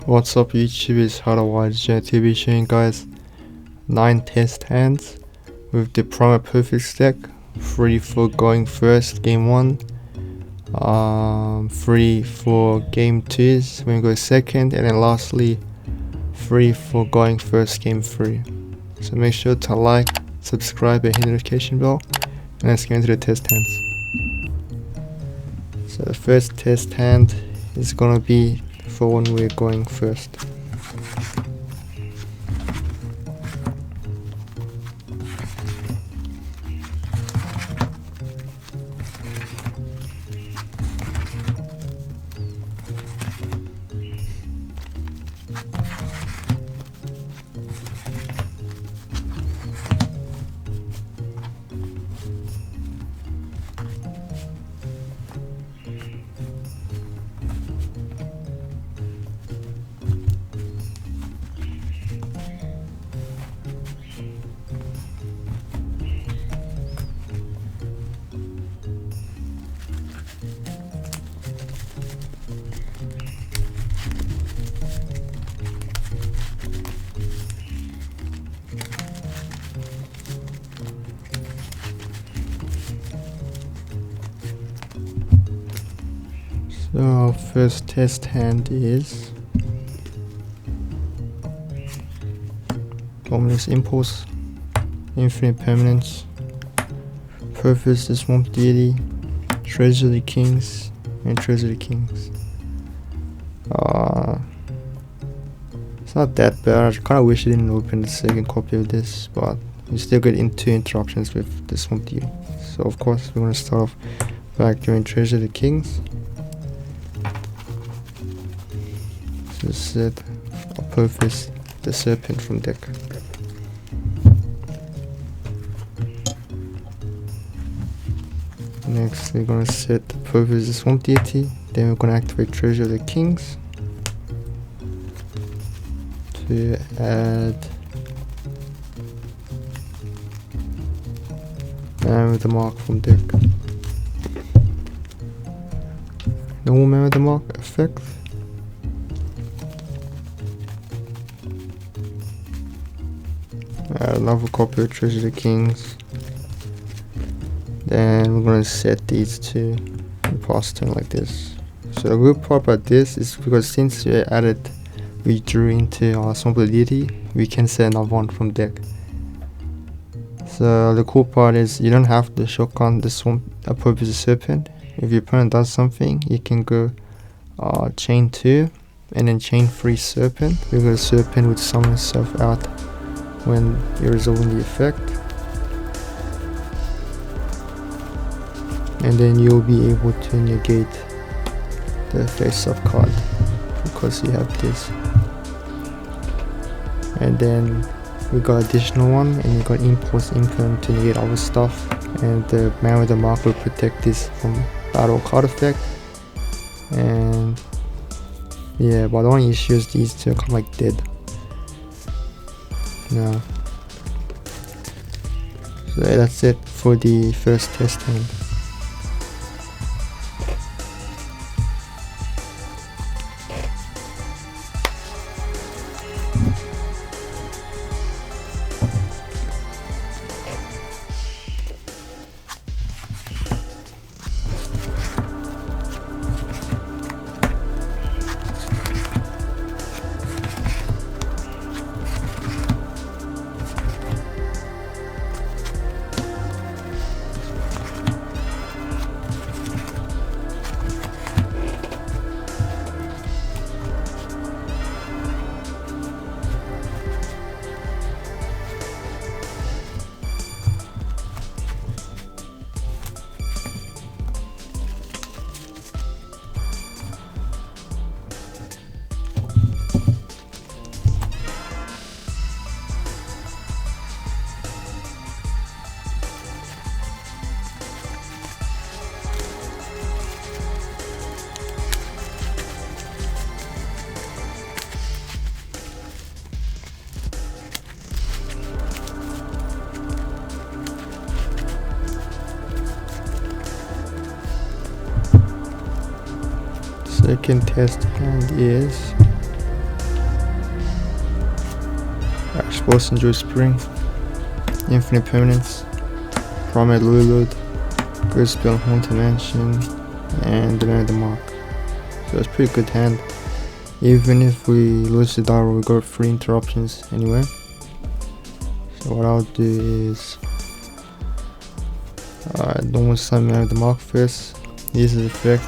What's up YouTube, it's HowToWatch. To be showing guys 9 test hands with the Primite Apophis deck. 3 for going first game 1, 3 for game 2s when you go second, and then lastly 3 for going first game 3. So make sure to like, subscribe and hit the notification bell, and let's get into the test hands. So the first test hand is gonna be for when we're going first. So first test hand is Duelist Impulse, Infinite Permanence, Apophis the Swamp Deity, Treasure the Kings, and Treasure the Kings. It's not that bad. I kinda wish I didn't open the second copy of this, but you still get into interactions with the Swamp Deity. So of course we're gonna start off by doing Treasure the Kings. So set Apophis the Serpent from deck. Next we're gonna set Apophis the Swamp Deity, then we're gonna activate Treasure the Kings to add Man with the Mark from deck. Normal Man with the Mark effect. Another copy of Treasure the Kings. Then we're gonna set these two and pass turn like this. So the good part about this is because since we drew into our Swamp Deity, we can set another one from deck. So the cool part is you don't have to shotgun the Swamp Apophis the Serpent. If your opponent does something, you can go chain 2 and then chain 3 Serpent, because Serpent would summon itself out when you're resolving the effect, and then you'll be able to negate the face-up card because you have this. And then we got additional one, and you got Impulse Income to negate other stuff, and the Man with the Mark will protect this from battle card effect. And yeah, but the only issue is these two are kind of like dead. No. So that's it for the first test hand. Second test hand is Exposing Duel Spring, Infinite Permanence, Primite Apophis, Good Spell, Haunted Mansion, and the Man of the Mark. So it's a pretty good hand. Even if we lose the Duel, we got 3 interruptions anyway. So what I'll do is normal summon Man of the Mark first. Use the effect.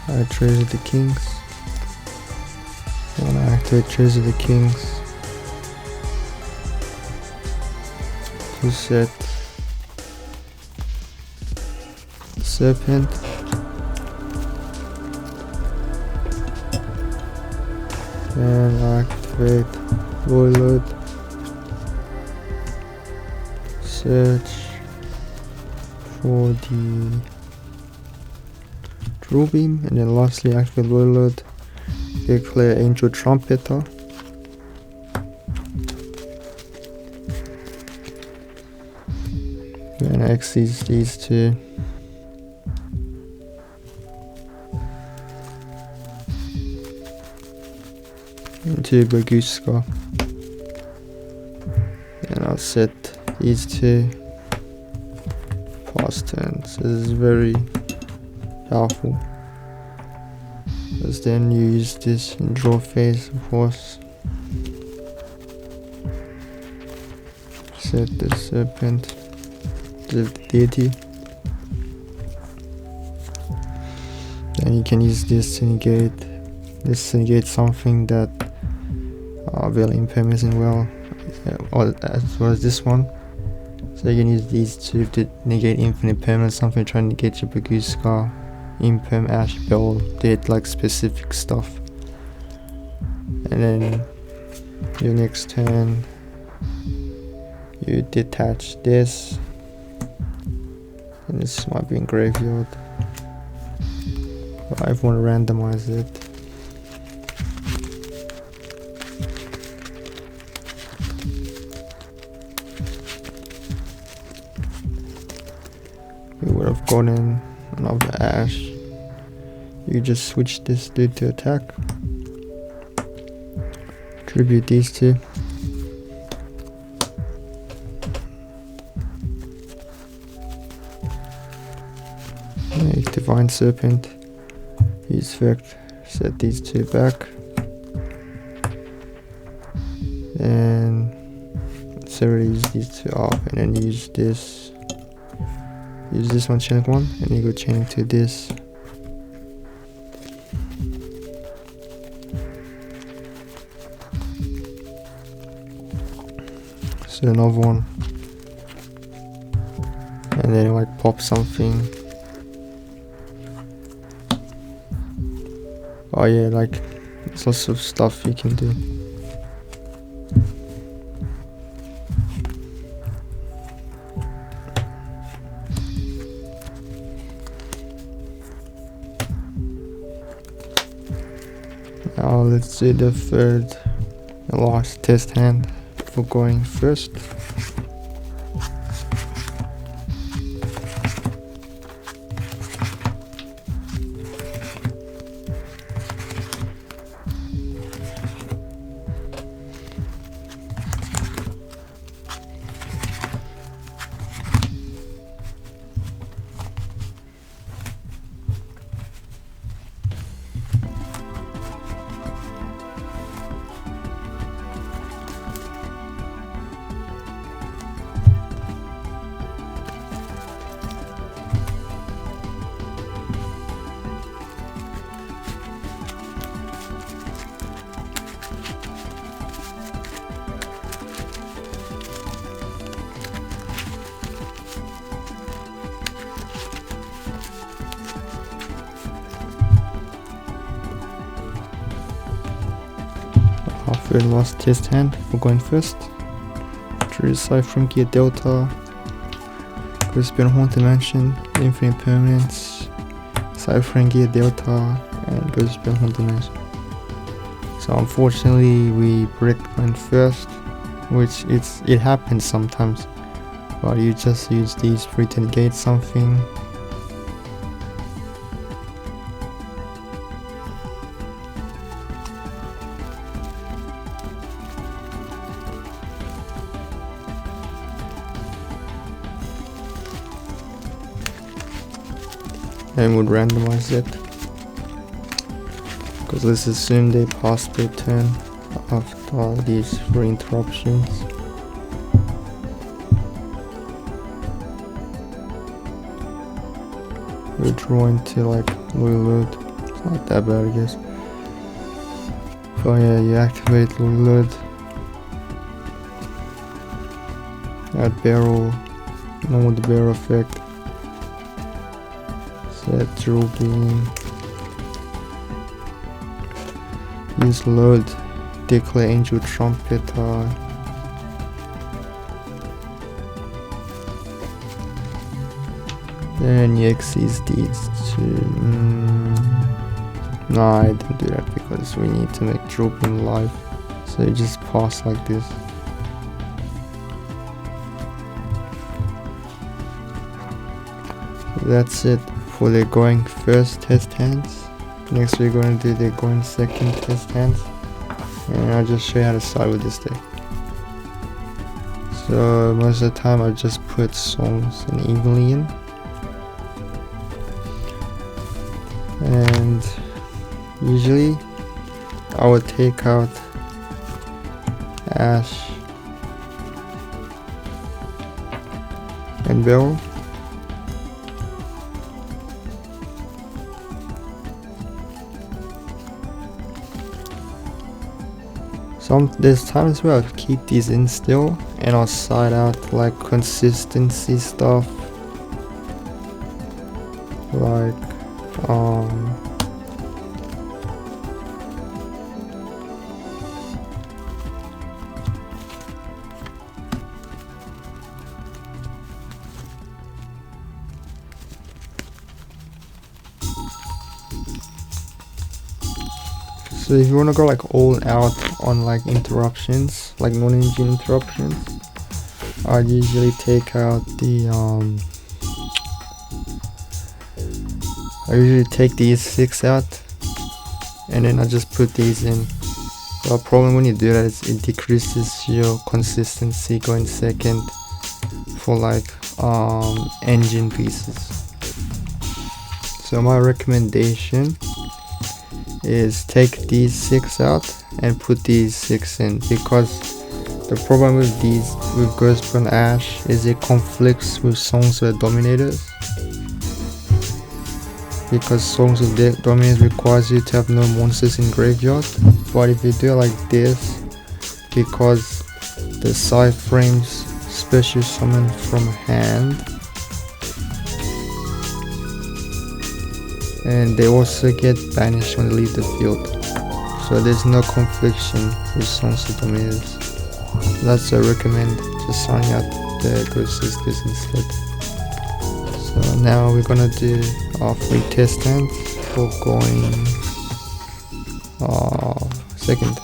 I Treasure the Kings. When I activate Treasure the Kings, to set Serpent, and I activate Warlord, search for the True Beam, and then lastly activate Warlord, declare Angel Trumpeter. And exit these 2. Into Baguska. And I'll set these 2 past turns. This is very powerful. Because then you use this in draw phase, of course. Set the Serpent, the deity. Then you can use this to negate something that will impermanence well, as well as this one. So you can use these 2 to negate infinite permanence, something trying to negate your Baguska, Imperm, Ash, Bell, did like specific stuff. And then your next turn you detach this, and this might be in graveyard, but I want to randomize it. We would have gotten another Ash. You just switch this dude to attack. Tribute these 2. Make Divine Serpent. Use effect. Set these 2 back. And separate use these 2 up, and then use this. Use this one, chaining 1, and you go chaining to this. So another one, and then like pop something. Oh yeah, like there's lots of stuff you can do. Now let's do the third and last test hand for going first. Our third last test hand for going first. True Cypher Gear Delta, Crispin Haunted Mansion, Infinite Permanence, Cypher Gear Delta, and Crispin Haunted Mansion. So unfortunately we bricked going first, which it happens sometimes, but you just use these 3 to negate something. and would randomize it. Because let's assume they pass their turn after these 3 interruptions. We draw into like reload. It's not that bad, I guess. But yeah, you activate reload. Add barrel, normal the barrel effect. Set drill beam. Use load. Declare angel trumpeter. Then you exceed these two. No, I didn't do that because we need to make drill beam live. So you just pass like this. That's it for the going first test hands. Next we're going to do the going second test hands, and I'll just show you how to start with this deck. So most of the time I just put songs and evenly in, and usually I would take out Ash and Barrel. There's times where I'll keep these in still and I'll side out like consistency stuff, like so if you want to go like all out on like interruptions, like non-engine interruptions, I'd usually take out the I usually take these 6 out and then I just put these in. The problem when you do that is it decreases your consistency going second for like engine pieces. So my recommendation is take these 6 out and put these 6 in, because the problem with these with Ghostburn Ash is it conflicts with songs with dominators, because songs with dominators requires you to have no monsters in graveyard. But if you do it like this, because the side frames special summon from hand, and they also get banished when they leave the field, so there's no confliction with songs of dominators. That's what I recommend, just sign out the Ghost Sisters instead. So now we're gonna do our 3 test hands for going second.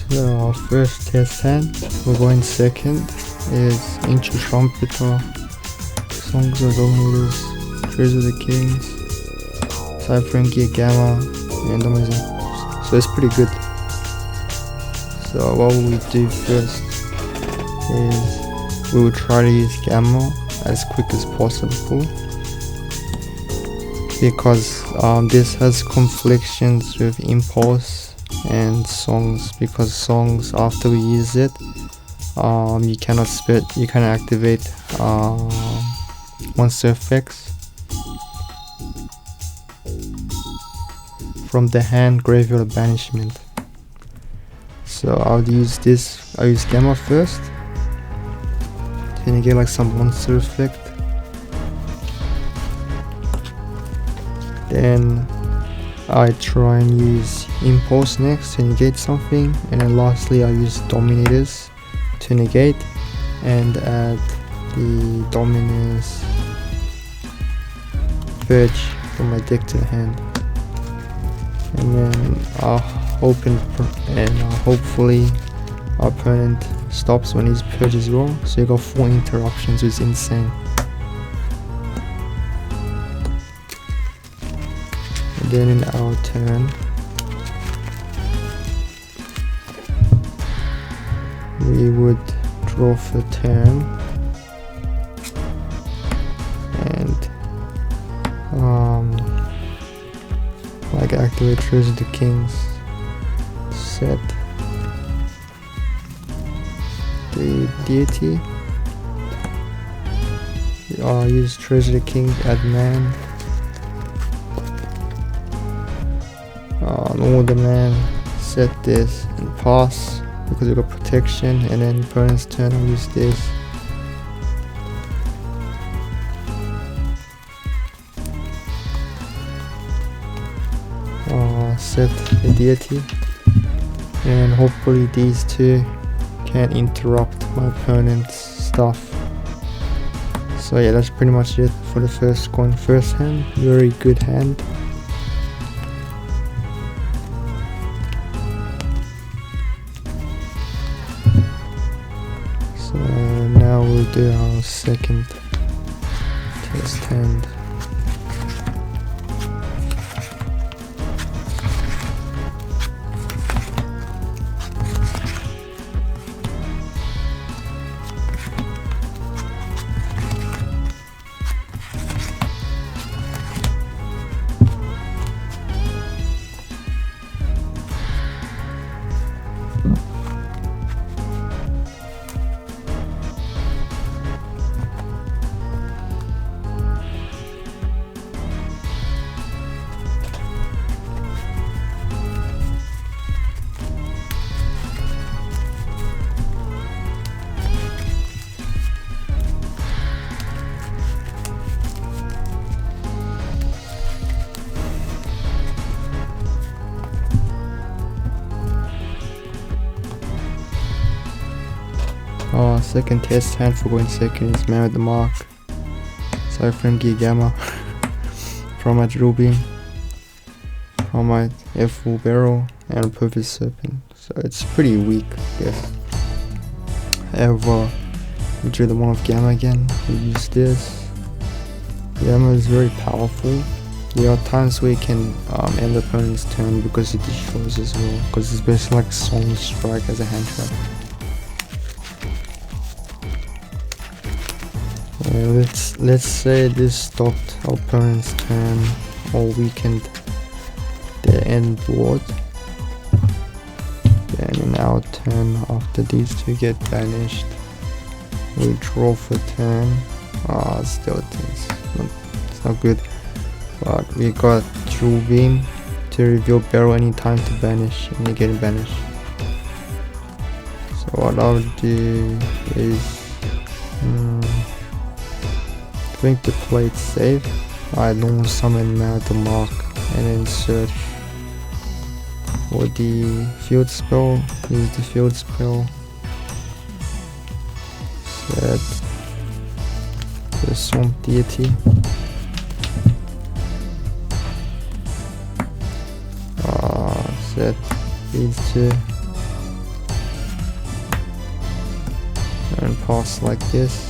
So our first test hand, we're going second, is Ancient Trumpeter, Songs of Dominators, Treasure of the Kings, Cypher and Gear Gamma, and Amazing. So it's pretty good. So what we do first is we will try to use Gamma as quick as possible, because this has conflictions with Impulse and songs, because songs after we use it you cannot activate monster effects from the hand graveyard banishment. So I'll use this. I'll use Gamma first. Then you get like some monster effect. Then I try and use Impulse next to negate something, and then lastly I use Dominators to negate and add the Dominus Purge from my deck to the hand. And then I'll hopefully our opponent stops when he's purged as well. So you got 4 interruptions, which is insane. And then in our turn, we would draw for turn and like activate Treasure the Kings, set the deity, use Treasure the King, add man, normal the man, set this and pass because we got protection, and then opponent's turn I'll use this. Set the deity, and hopefully these two can interrupt my opponent's stuff. So yeah, that's pretty much it for the first hand. Very good hand. So now we'll do our second test hand. Second test hand for going second is Man with the Mark, Cypher Gear Gamma, Primite Ruby, Primite Full Barrel, and Perfect Serpent. So it's pretty weak, I guess. However, we drew the one of Gamma again. We use this. Gamma is very powerful. There are times where you can end the opponent's turn because it destroys as well, because it's basically like Song Strike as a hand trap. Let's say this stopped our opponent's turn or weakened the end board. Then in our turn, after these two get banished, we draw for turn. Still it's not good. But we got True Beam to reveal barrel anytime to banish, and you get banished. So what I'll do is I think to play it safe, I normal summon Man with the Mark and then search for the field spell, use the field spell, set the Swamp Deity, set these two, and pass like this.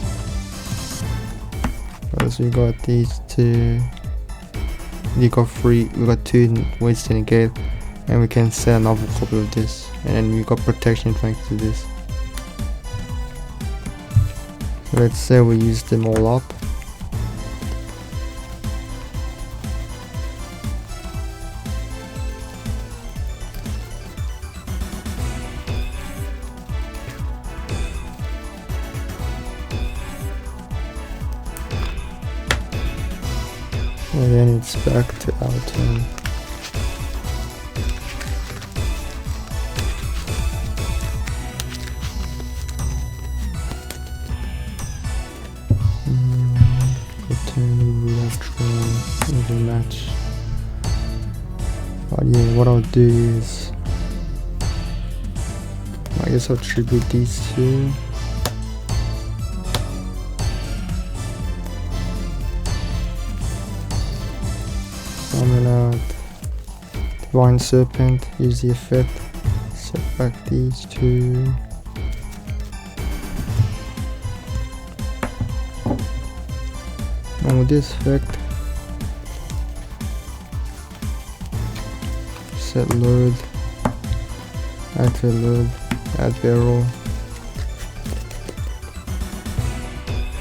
Because we got these two, we got two ways to negate, and we can set another copy of this, and then we got protection thanks to this. So let's say we use them all up. And then it's back to our turn. yeah, what I'll do is I guess I'll tribute these two. Summon out Divine Serpent, use the effect, set back these two. And with this effect, set load, activate load, add barrel,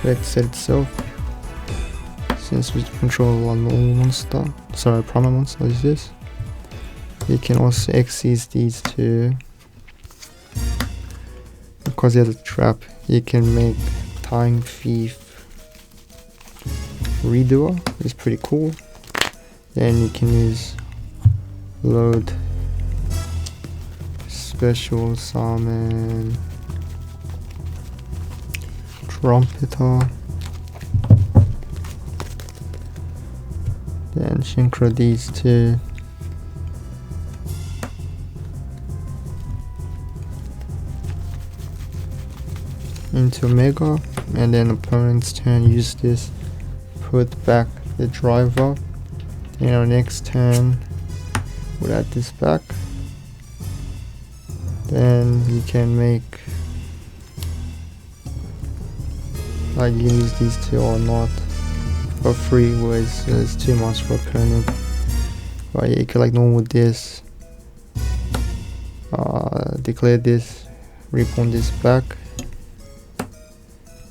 effect set itself. Since we control a normal monster, sorry, Primite monster is this. You can also exceed these two. Because he has a trap, you can make Time Thief Redoer, it's pretty cool. Then you can use load, special summon Trumpeter, then synchro these two. Into Omega, and then opponent's turn, use this, put back the driver. In our next turn, we'll add this back. Then you can make, like, you can use these two or not for free, whereas it's too much for opponent. But yeah, you can like normal this, declare this, repawn this back,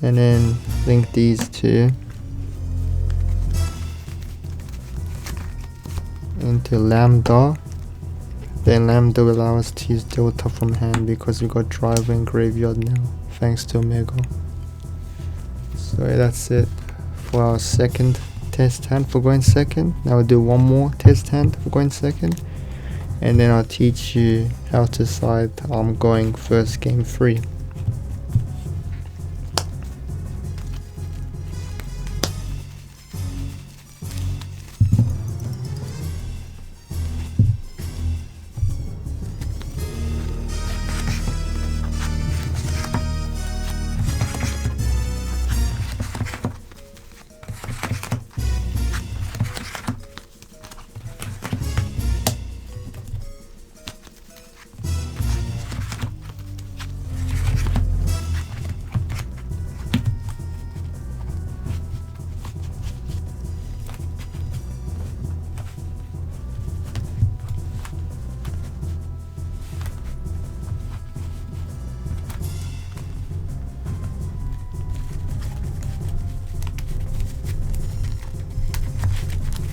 and then link these two into Lambda. Then Lambda will allow us to use Delta from hand because we got driver in graveyard now, thanks to Omega. So yeah, that's it for our second test hand for going second. Now we'll do one more test hand for going second, and then I'll teach you how to decide I'm going first game 3.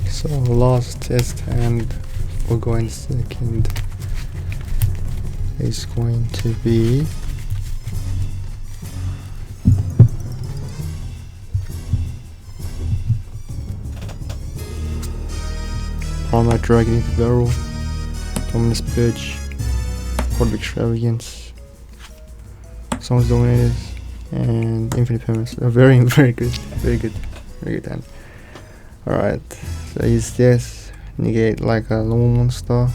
So last test hand for going second is going to be Primite Dragon into Barrel, Dominus Purge, Horde of Extravagance, Songs Dominators, and Infinite Permanence. Very good hand. Alright, so I use this, negate like a normal monster.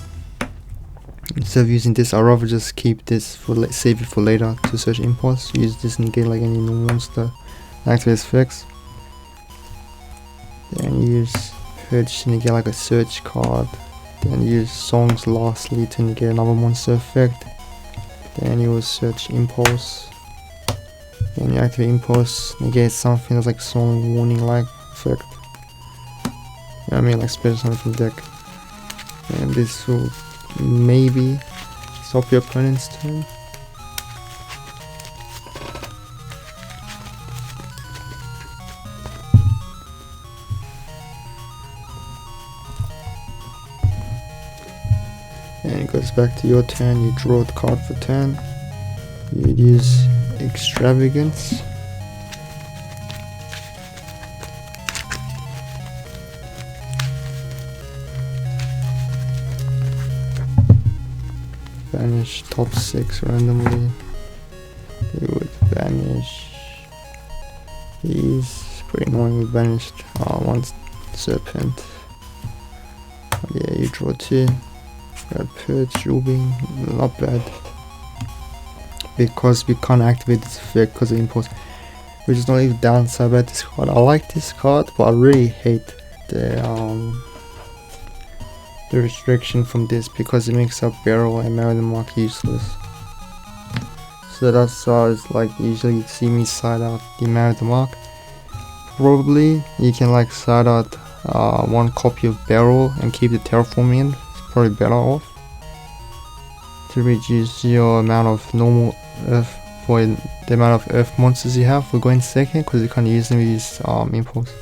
Instead of using this, I'd rather just keep this for save it for later to search impulse. Use this negate like any normal monster. Activate effects. Then use purge to negate like a search card. Then use songs lastly to negate another monster effect. Then you will search impulse. Then you activate impulse, negate something that's like song warning like effect. I mean, like special something from deck, and this will maybe stop your opponent's turn. And it goes back to your turn. You draw the card for turn. You use Extravagance. Banish top 6 randomly. You would banish these. Pretty annoying, we banished one serpent. Yeah, you draw 2. Purge Rubing, not bad. Because we can't activate this effect because of impulse. Which is not even downside about this card. I like this card, but I really hate the restriction from this because it makes up Barrel and Marry the Mark useless. So that's why it's like usually you see me side out the Marry the Mark. Probably you can like side out one copy of Barrel and keep the Terraforming in. It's probably better off. To reduce your amount of normal Earth for the amount of Earth monsters you have for going second, because you can't use them with these impulse.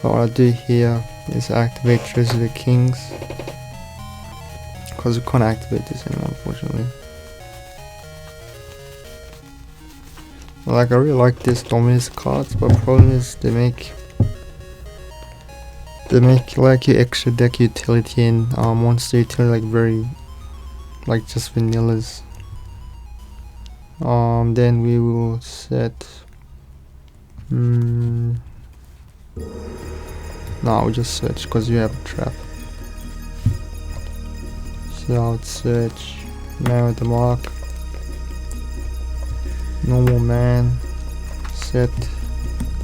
But what I do here is activate Treasure of the Kings, because we can't activate this anymore, unfortunately. Like I really like this Dominus cards, but the problem is they make like your extra deck utility and monster utility like very like just vanillas. Then we will set no, we just search because you have a trap. So I would search Marry the Mark, normal man, set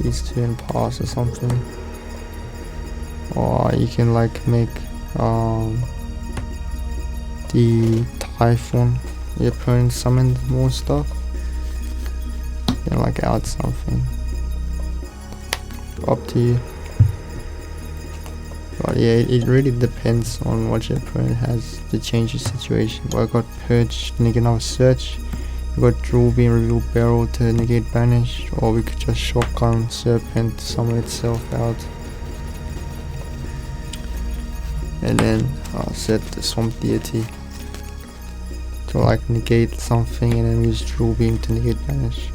these two in pass or something. Or you can like make the Typhon, your opponent summon more stuff. You can like add something. Up to you. But yeah, it really depends on what your opponent has to change the situation. But I got Purge to negate another search. We got Draw Beam, Reveal Barrel to negate Banish, or we could just Shotgun Serpent to summon itself out. And then set the Swamp Deity to like negate something, and then use Draw Beam to negate Banish.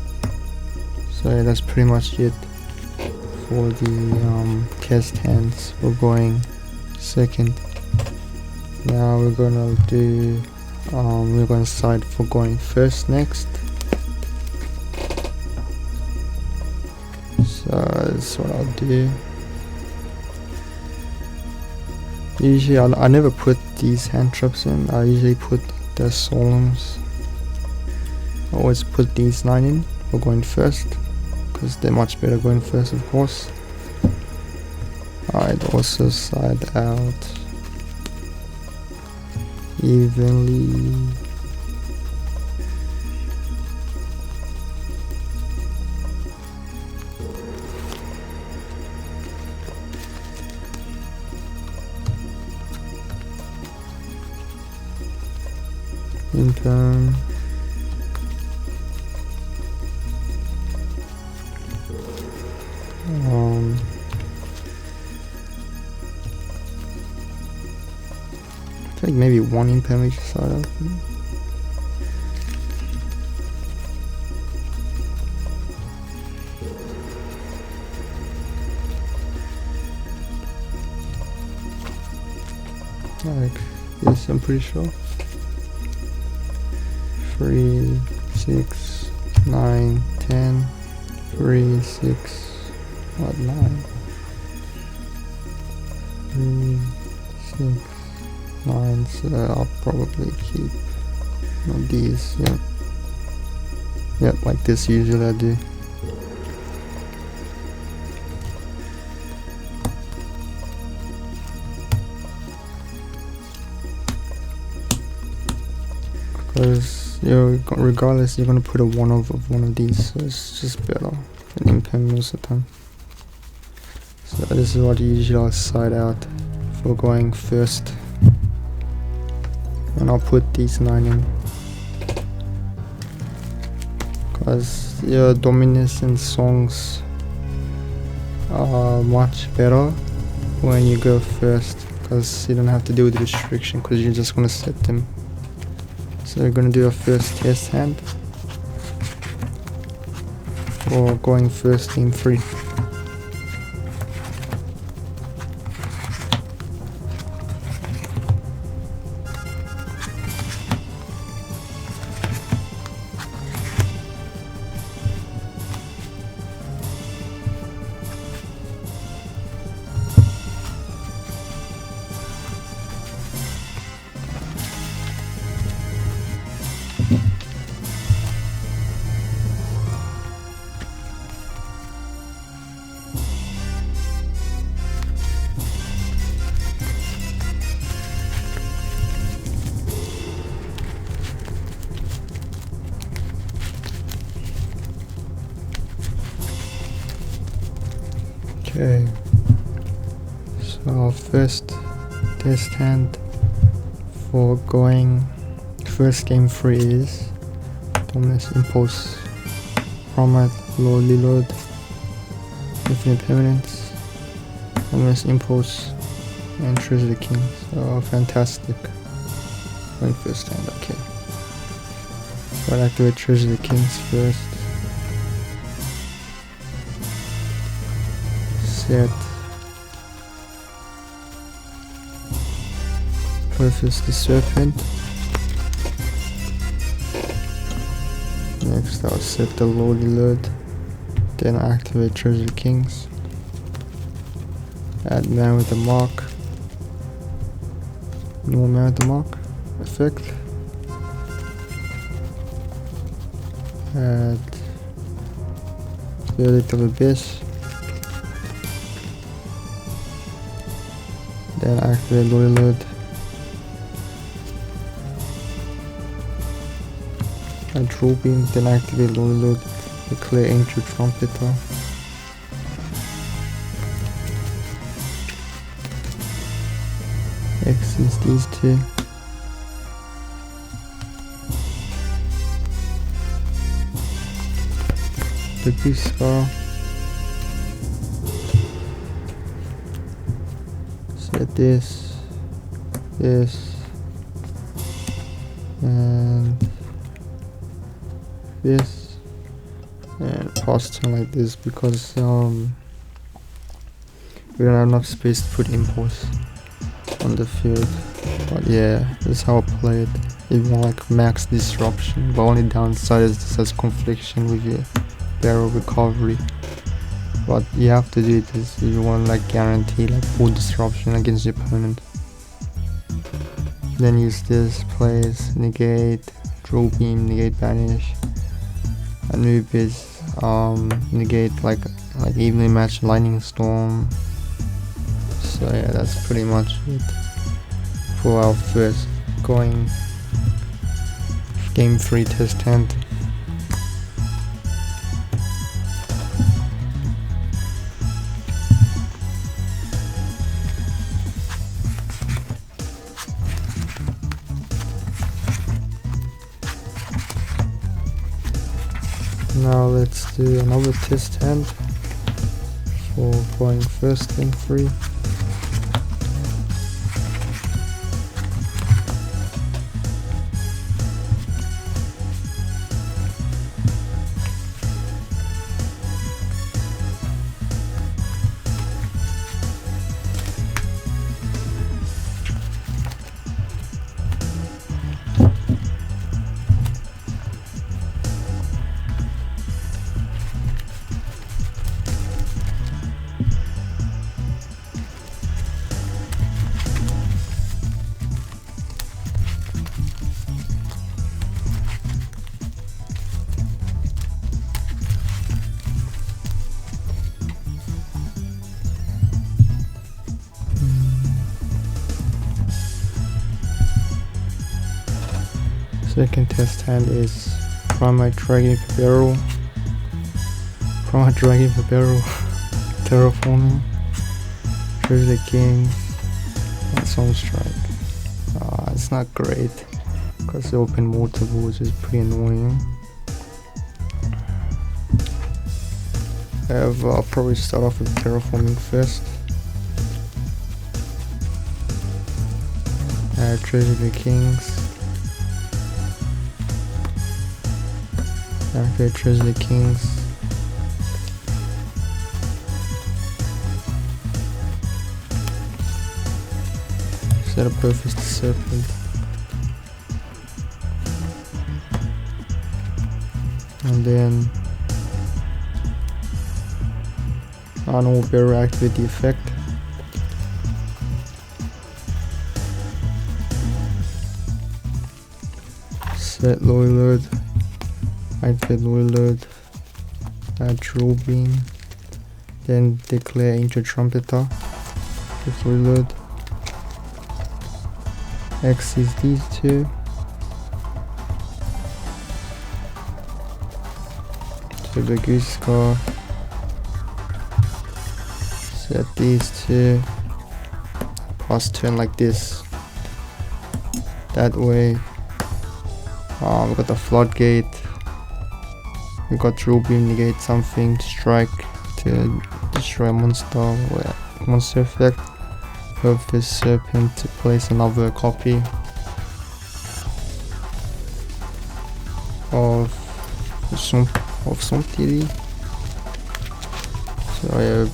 So yeah, that's pretty much it for the test hands. We're going second. Now we're gonna do we're gonna decide for going first next. So that's what I'll do. Usually I never put these hand traps in. I usually put the Solemns. I always put these 9 in for going first, because they're much better going first, of course. I'd also side out evenly. In turn. I think maybe one impermanent side out. Like this, I'm pretty sure. 3, 6, 9, 10. 3, 6, what, 9? 3, 6, 9, so I'll probably keep these, yep, like this usually I do. Because regardless you're gonna put a 1 over one of these, so it's just better than impen most of the time. So this is what usually I'll side out for going first. And I'll put these 9 in, because your Dominus and songs are much better when you go first, because you don't have to deal with the restriction, because you're just going to set them. So we're going to do a first test hand for going first in 3. Okay, so our first test hand for going first game 3 is Dominus Impulse, Primite Load, Infinite Permanence, Dominus Impulse, and Treasure the King. So fantastic. Going first hand, okay. So I'll activate Treasure the Kings first. Set Apophis the Serpent. Next I'll set the Lordy Lord. Then activate Treasure Kings. Add Man with the Mark. No Man with the Mark effect. Add Verdict of Abyss. Then activate Lordy Lord. And Troll Beam, then activate Lordy Lord. Declare Ancient Trumpeter. Exits these two. The Beast Scar. Set this, and this, and pass turn like this because we don't have enough space to put impulse on the field. But yeah, this is how I play it. If you want like max disruption, but only downside is this has confliction with your barrel recovery. But you have to do this if you want like guarantee like full disruption against your opponent. Then use this, place, negate, Troll Beam, negate banish. Anubis, negate like evenly matched lightning storm. So yeah, that's pretty much it for our first going game 3 test hand. Now let's do another test hand for going first game 3. Second test hand is Primite Dragon for Barrel. Primite Dragon for Barrel. Terraforming. Treasure the King. And Soul Strike. It's not great because they open multiple, which is pretty annoying. I'll probably start off with Terraforming first. Treasure the Kings. After Treasure the Kings. Set Apophis the Serpent. And then on all barrel activate the effect. Set Lordy Lord. Activate Lordy Lord. Add Troll Beam. Then declare Ancient Trumpeter with Lordy Lord. Exits these two. So the Goose Scar. set these two, pass turn like this. That way, we got the floodgate. We got drill beam, negate something, strike to destroy a monster, or monster effect. Apophis serpent to place another copy of something. So yeah,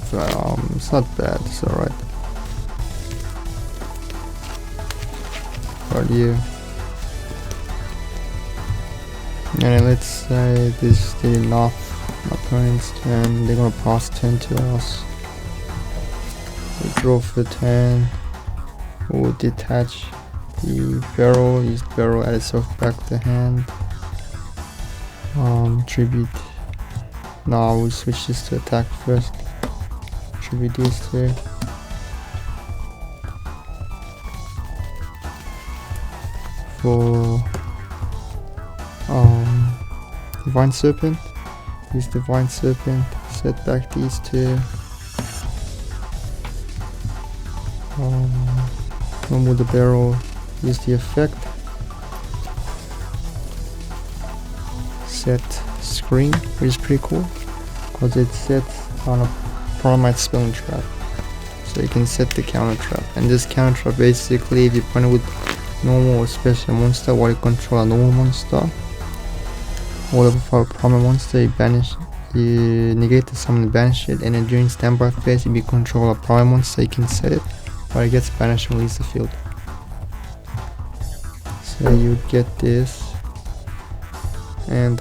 it's not bad, it's alright. Right here. And let's say this did enough. My opponent's turn, they're gonna pass turn to us. We draw for turn. We'll detach the barrel, use the barrel, add itself back to hand. Tribute. No, we'll switch this to attack first. Tribute these two. For Divine Serpent, use Divine Serpent, set back these two. Remove the barrel, use the effect, set screen, which is pretty cool because it sets on a Primite spelling trap, so you can set the counter trap. And this counter trap, basically, if you put it with normal or special monster while you control a normal monster, or for a Primite monster, you negate the summon and banish it, and then during standby phase, if you control a Primite monster, you can set it, but it gets banished and release the field. So you would get this, and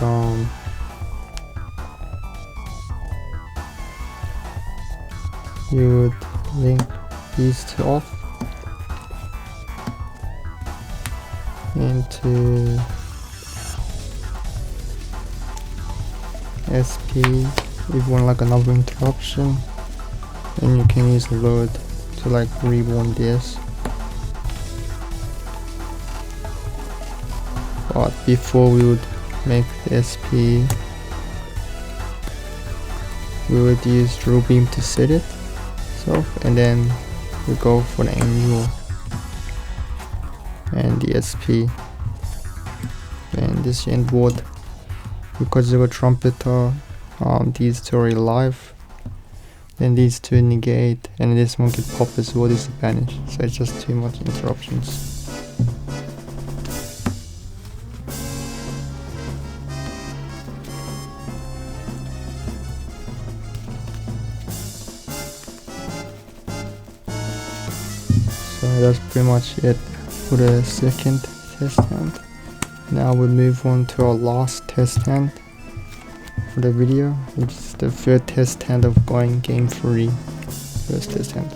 you would link these two off into SP if you want like another interruption, and you can use load to like reborn this. But before we would make the SP, we would use drill beam to set it, and then we go for the angel and the SP, and this end board, because you got trumpeter, these two are alive, then these two negate, and this one can pop as well, this is banish, so it's just too much interruptions. So that's pretty much it for the second test hand. Now we move on to our last test hand for the video, which is the third test hand of going game 3. First test hand.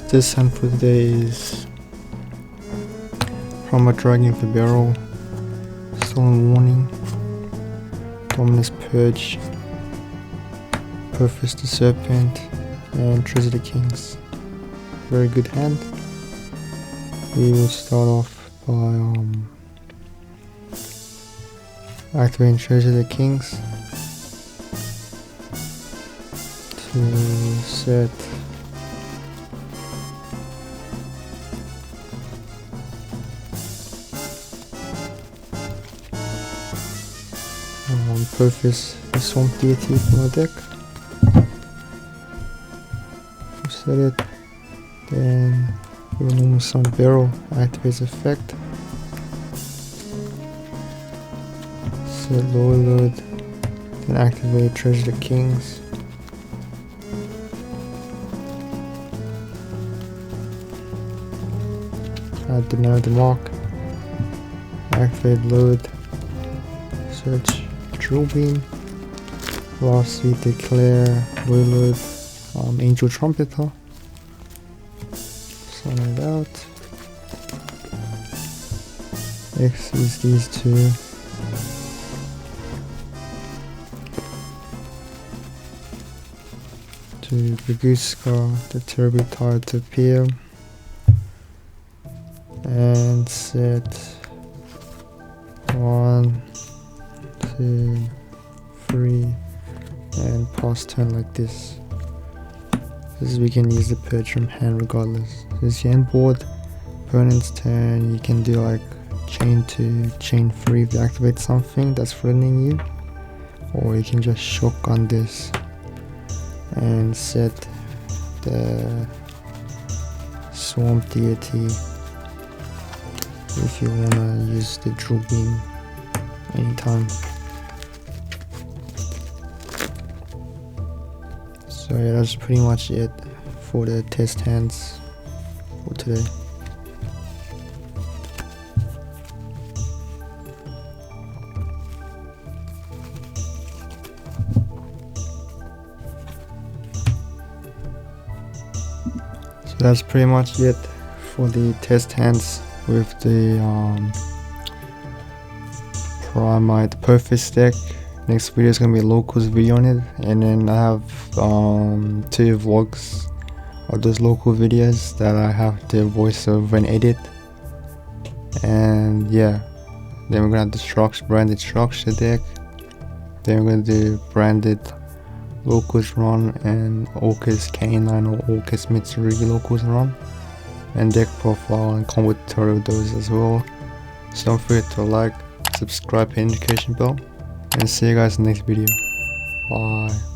This hand for today is Primite Dragon of the Barrel, Stolen Warning, Dominus Purge, Apophis the Serpent, and Treasure the Kings. Very good hand. We will start off by activating Treasure the Kings to set Apophis the Swamp Deity from our deck. Set it, then Your normal sun barrel activates effect. Set lower load, then activate Treasure the Kings. Add the Marrow the Mark. Activate load. Search Drill Beam. Lastly, declare lower load Angel Trumpeter. Sign it out. X is these two. To Baguska, the Terribly Tired to appear. And set 1, 2, 3, and pass turn like this. This we can use the purge from hand regardless. This is your end board. Opponent's turn, you can do like chain 2, chain 3 to activate something that's threatening you, or you can just shotgun this and set the Swarm Deity if you wanna use the Drill Beam anytime. So yeah, that's pretty much it for the test hands for today. So that's pretty much it for the test hands with the Primite Apophis deck. Next video is gonna be a locals video on it, and then I have 2 vlogs of those local videos that I have to voice over and edit. And yeah, then we're gonna have the branded structure deck. Then we're gonna do branded locals run and Orcus Canine or Orcus Mitsurugi locals run, and deck profile and combo tutorials as well. So don't forget to like, subscribe, hit the notification bell, and see you guys in the next video. Bye.